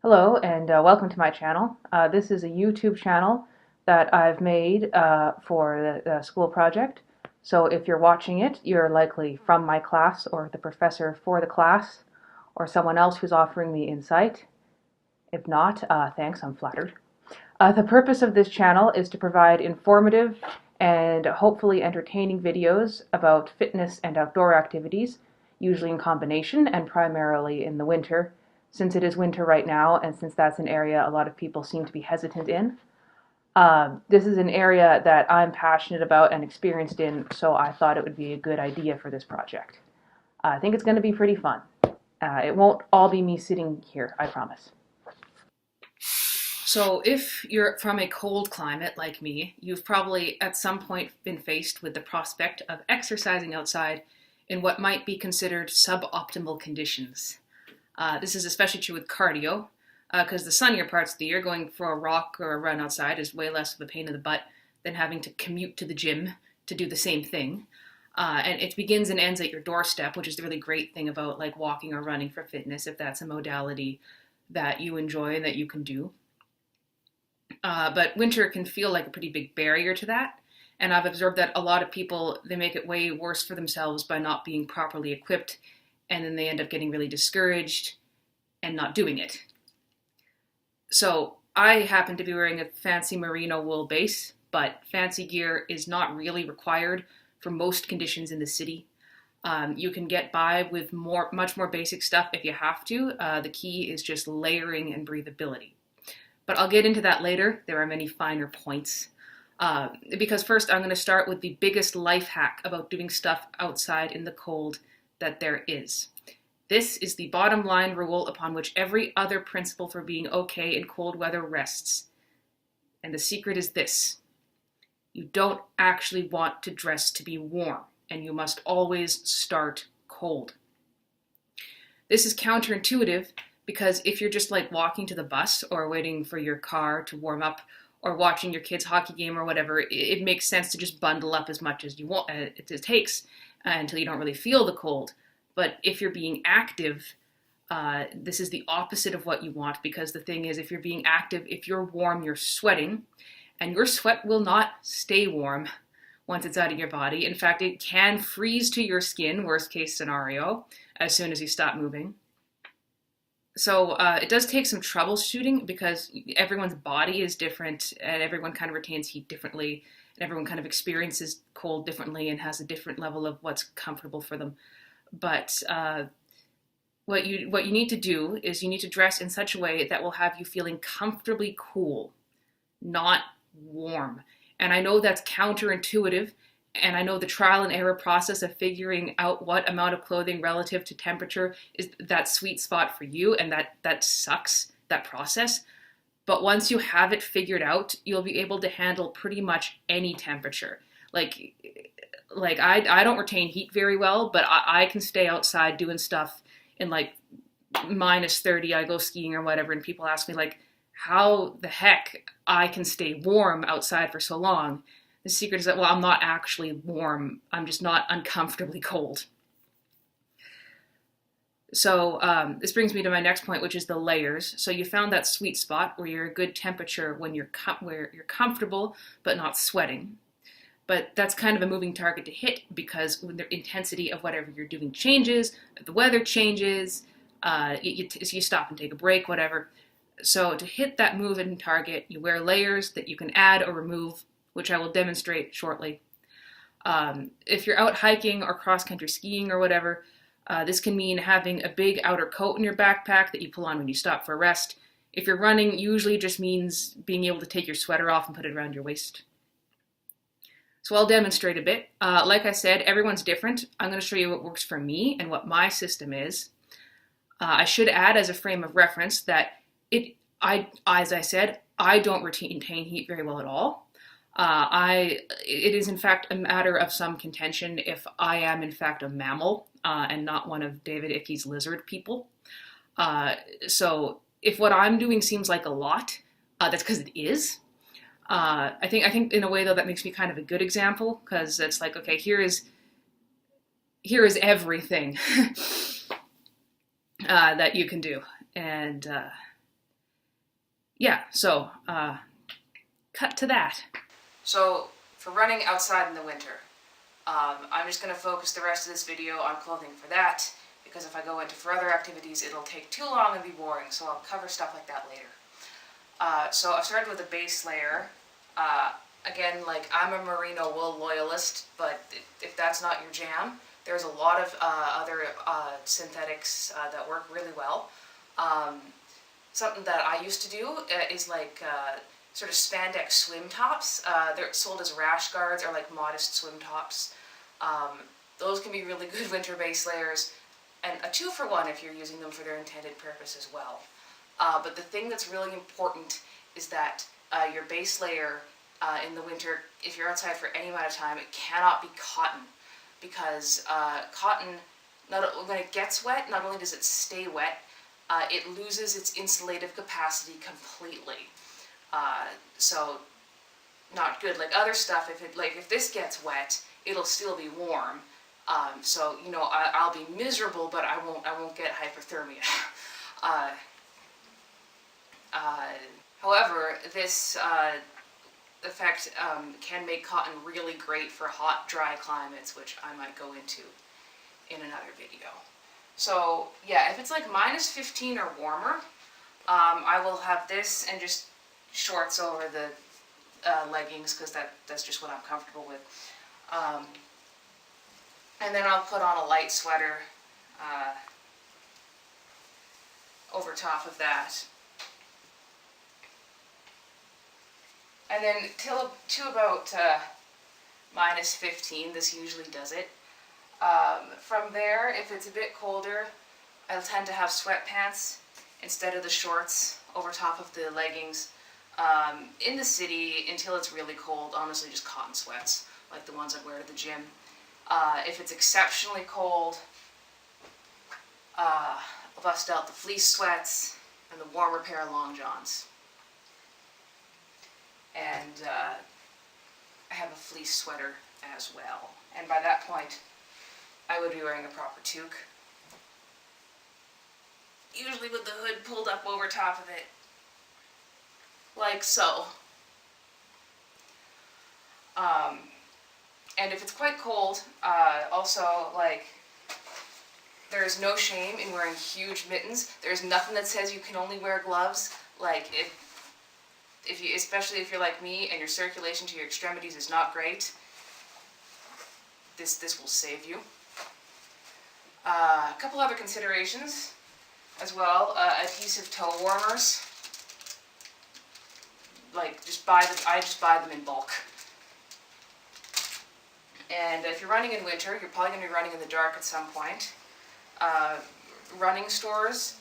Hello and welcome to my channel. This is a YouTube channel that I've made for the school project. So if you're watching it, you're likely from my class or the professor for the class or someone else who's offering me insight. If not, thanks, I'm flattered. The purpose of this channel is to provide informative and hopefully entertaining videos about fitness and outdoor activities, usually in combination and primarily in the winter, since it is winter right now and since that's an area a lot of people seem to be hesitant in. This is an area that I'm passionate about and experienced in, so I thought it would be a good idea for this project. I think it's going to be pretty fun. It won't all be me sitting here, I promise. So if you're from a cold climate like me, you've probably at some point been faced with the prospect of exercising outside in what might be considered suboptimal conditions. This is especially true with cardio, because the sunnier parts of the year, going for a walk or a run outside is way less of a pain in the butt than having to commute to the gym to do the same thing. And it begins and ends at your doorstep, which is the really great thing about like walking or running for fitness, if that's a modality that you enjoy and that you can do. But winter can feel like a pretty big barrier to that. And I've observed that a lot of people, they make it way worse for themselves by not being properly equipped. And then they end up getting really discouraged and not doing it. So I happen to be wearing a fancy merino wool base, but fancy gear is not really required for most conditions in the city. You can get by with much more basic stuff if you have to. The key is just layering and breathability. But I'll get into that later. There are many finer points. Because first I'm going to start with the biggest life hack about doing stuff outside in the cold that there is. This is the bottom line rule upon which every other principle for being okay in cold weather rests. And the secret is this: you don't actually want to dress to be warm, and you must always start cold. This is counterintuitive because if you're just like walking to the bus or waiting for your car to warm up or watching your kid's hockey game or whatever, it makes sense to just bundle up as much as you want it takes until you don't really feel the cold. But if you're being active, this is the opposite of what you want, because the thing is, if you're being active, if you're warm, you're sweating, and your sweat will not stay warm once it's out of your body. In fact, it can freeze to your skin, worst case scenario, as soon as you stop moving. So it does take some troubleshooting because everyone's body is different and everyone kind of retains heat differently and everyone kind of experiences cold differently and has a different level of what's comfortable for them. But what you need to do is you need to dress in such a way that will have you feeling comfortably cool, not warm. And I know that's counterintuitive, and I know the trial and error process of figuring out what amount of clothing relative to temperature is that sweet spot for you, and that sucks, that process. But once you have it figured out, you'll be able to handle pretty much any temperature. Like I don't retain heat very well, but I can stay outside doing stuff in like minus 30. I go skiing or whatever, and people ask me like, how the heck I can stay warm outside for so long. The secret is that, well, I'm not actually warm. I'm just not uncomfortably cold. So this brings me to my next point, which is the layers. So you found that sweet spot where you're a good temperature when where you're comfortable but not sweating. But that's kind of a moving target to hit, because when the intensity of whatever you're doing changes, the weather changes, you stop and take a break, whatever. So to hit that moving target, you wear layers that you can add or remove, which I will demonstrate shortly. If you're out hiking or cross-country skiing or whatever, this can mean having a big outer coat in your backpack that you pull on when you stop for a rest. If you're running, usually just means being able to take your sweater off and put it around your waist. So I'll demonstrate a bit. Like I said, everyone's different. I'm going to show you what works for me and what my system is. I should add as a frame of reference that as I said, I don't retain heat very well at all. It is in fact a matter of some contention if I am in fact a mammal and not one of David Ickey's lizard people. So if what I'm doing seems like a lot, that's because it is. I think in a way though that makes me kind of a good example, because it's like, okay, here is everything that you can do, and yeah, so cut to that. So for running outside in the winter, I'm just going to focus the rest of this video on clothing for that, because if I go into for other activities, it'll take too long and be boring, so I'll cover stuff like that later. So I've started with a base layer. Again, like, I'm a merino wool loyalist, but if that's not your jam, there's a lot of other synthetics that work really well. Something that I used to do is like sort of spandex swim tops. They're sold as rash guards or like modest swim tops. Those can be really good winter base layers, and a 2-for-1 if you're using them for their intended purpose as well. But the thing that's really important is that your base layer in the winter, if you're outside for any amount of time, it cannot be cotton, because cotton, when it gets wet, not only does it stay wet, it loses its insulative capacity completely. So not good. Like other stuff, if this gets wet, it'll still be warm. So you know, I'll be miserable, but I won't get hypothermia. However, this effect can make cotton really great for hot, dry climates, which I might go into in another video. So yeah, if it's like -15 or warmer, I will have this and just shorts over the leggings, because that's just what I'm comfortable with. And then I'll put on a light sweater over top of that. And then to about -15, this usually does it. From there, if it's a bit colder, I'll tend to have sweatpants instead of the shorts over top of the leggings. In the city, until it's really cold, honestly just cotton sweats, like the ones I wear to the gym. If it's exceptionally cold, I'll bust out the fleece sweats and the warmer pair of long johns. And I have a fleece sweater as well. And by that point, I would be wearing a proper toque, usually with the hood pulled up over top of it, like so. And if it's quite cold, also, like, there's no shame in wearing huge mittens. There's nothing that says you can only wear gloves. Like, especially if you're like me and your circulation to your extremities is not great, this will save you. A couple other considerations as well. Adhesive toe warmers. Like, I just buy them in bulk. And if you're running in winter, you're probably going to be running in the dark at some point. Running stores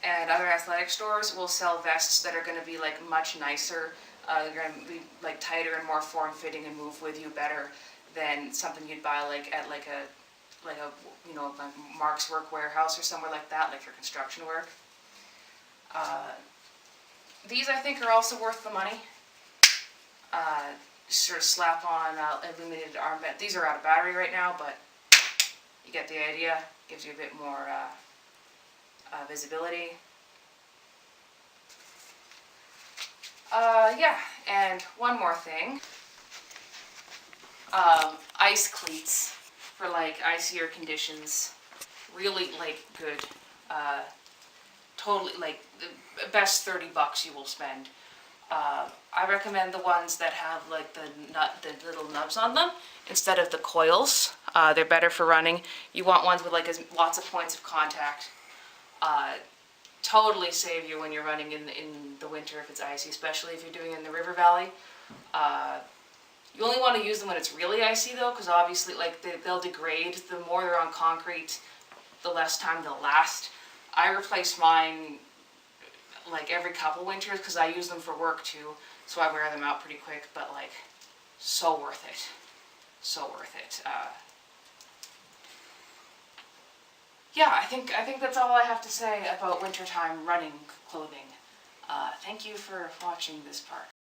and other athletic stores will sell vests that are going to be like much nicer. They're going to be like tighter and more form-fitting and move with you better than something you'd buy like at like a you know, like Mark's Work Warehouse or somewhere like that, like for construction work. These I think are also worth the money. Just sort of slap on illuminated armband. These are out of battery right now, but you get the idea. Gives you a bit more visibility. Yeah, and one more thing. Ice cleats for like icier conditions. Really like good. Totally like the best $30 you will spend. I recommend the ones that have like the little nubs on them instead of the coils. They're better for running. You want ones with like lots of points of contact. Totally save you when you're running in the winter if it's icy, especially if you're doing it in the river valley. You only want to use them when it's really icy though, because obviously like they'll degrade. The more they're on concrete, the less time they'll last. I replace mine like every couple winters because I use them for work too, so I wear them out pretty quick, but like so worth it. So worth it. Yeah, I think that's all I have to say about wintertime running clothing. Thank you for watching this part.